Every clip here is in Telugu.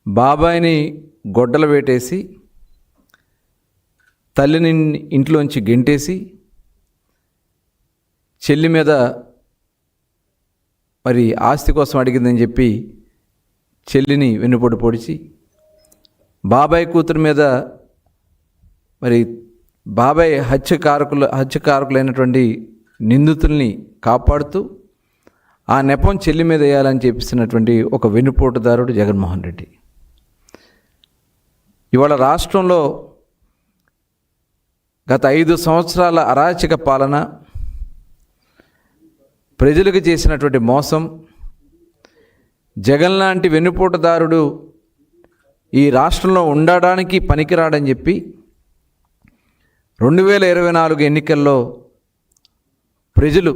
బాబాయిని గొడ్డలు వేటేసి తల్లిని ఇంట్లోంచి గెంటేసి చెల్లి మీద మరి ఆస్తి కోసం అడిగిందని చెప్పి చెల్లిని వెన్నుపోటు పొడిచి బాబాయ్ కూతురు మీద మరి బాబాయ్ హత్యకారకులైనటువంటి నిందితుల్ని కాపాడుతూ ఆ నెపం చెల్లి మీద వేయాలని చెప్పిస్తున్నటువంటి ఒక వెన్నుపోటుదారుడు జగన్మోహన్ రెడ్డి. ఇవాళ రాష్ట్రంలో గత 5 సంవత్సరాల అరాచక పాలన, ప్రజలకు చేసినటువంటి మోసం, జగన్ లాంటి వెన్నుపోటుదారుడు ఈ రాష్ట్రంలో ఉండడానికి పనికిరాడని చెప్పి 2024 ఎన్నికల్లో ప్రజలు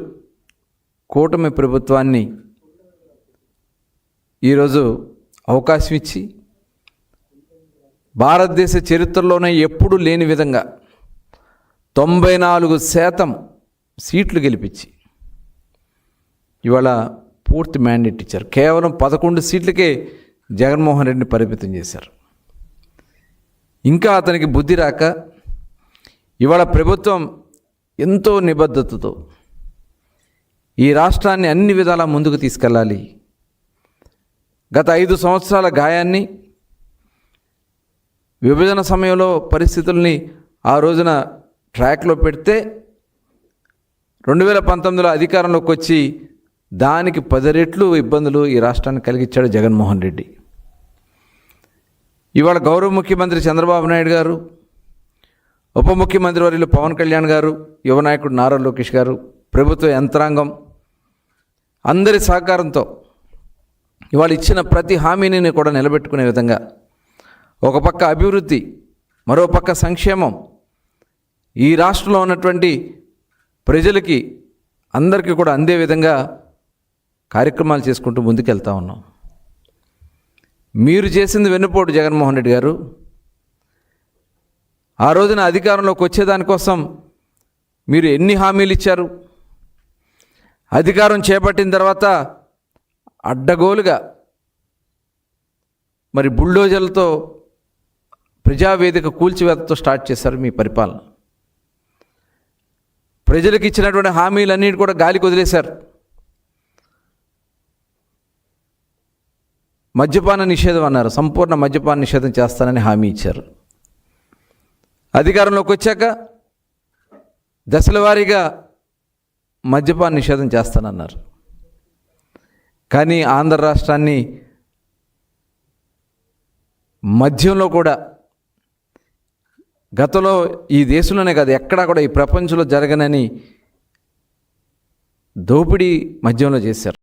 కూటమి ప్రభుత్వాన్ని ఈరోజు అవకాశం ఇచ్చి భారతదేశ చరిత్రలోనే ఎప్పుడూ లేని విధంగా 94% సీట్లు గెలిపించి ఇవాళ పూర్తి మ్యాండేట్ ఇచ్చారు. కేవలం 11 సీట్లకే జగన్మోహన్ రెడ్డిని పరిమితం చేశారు. ఇంకా అతనికి బుద్ధి రాక ఇవాళ ప్రభుత్వం ఎంతో నిబద్ధతతో ఈ రాష్ట్రాన్ని అన్ని విధాలా ముందుకు తీసుకెళ్ళాలి, గత 5 సంవత్సరాల గాయాన్ని, విభజన సమయంలో పరిస్థితుల్ని ఆ రోజున ట్రాక్లో పెడితే 2019లో అధికారంలోకి వచ్చి దానికి 10 రెట్లు ఇబ్బందులు ఈ రాష్ట్రానికి కలిగించాడు జగన్మోహన్ రెడ్డి. ఇవాళ గౌరవ ముఖ్యమంత్రి చంద్రబాబు నాయుడు గారు, ఉప ముఖ్యమంత్రి వర్యులు పవన్ కళ్యాణ్ గారు, యువ నాయకుడు నారా లోకేష్ గారు, ప్రభుత్వ యంత్రాంగం అందరి సహకారంతో ఇవాళ ఇచ్చిన ప్రతి హామీని కూడా నిలబెట్టుకునే విధంగా ఒక పక్క అభివృద్ధి, మరో పక్క సంక్షేమం, ఈ రాష్ట్రంలో ఉన్నటువంటి ప్రజలకి అందరికీ కూడా అందే విధంగా కార్యక్రమాలు చేసుకుంటూ ముందుకెళ్తా ఉన్నాం. మీరు చేసింది వెన్నుపోటు జగన్మోహన్ రెడ్డి గారు. ఆ రోజున అధికారంలోకి వచ్చేదానికోసం మీరు ఎన్ని హామీలు ఇచ్చారు? అధికారం చేపట్టిన తర్వాత అడ్డగోలుగా మరి బుల్డోజర్లతో ప్రజావేదిక కూల్చివేతతో స్టార్ట్ చేశారు మీ పరిపాలన. ప్రజలకు ఇచ్చినటువంటి హామీలన్నిటి కూడా గాలికి వదిలేశారు. మద్యపాన నిషేధం అన్నారు, సంపూర్ణ మద్యపాన నిషేధం చేస్తానని హామీ ఇచ్చారు. అధికారంలోకి వచ్చాక దశల వారీగా మద్యపాన నిషేధం చేస్తానన్నారు. కానీ ఆంధ్ర రాష్ట్రాన్ని మద్యంలో కూడా గతంలో ఈ దేశంలోనే కాదు ఎక్కడా కూడా ఈ ప్రపంచంలో జరగనని దోపిడీ మద్యంలో చేశారు.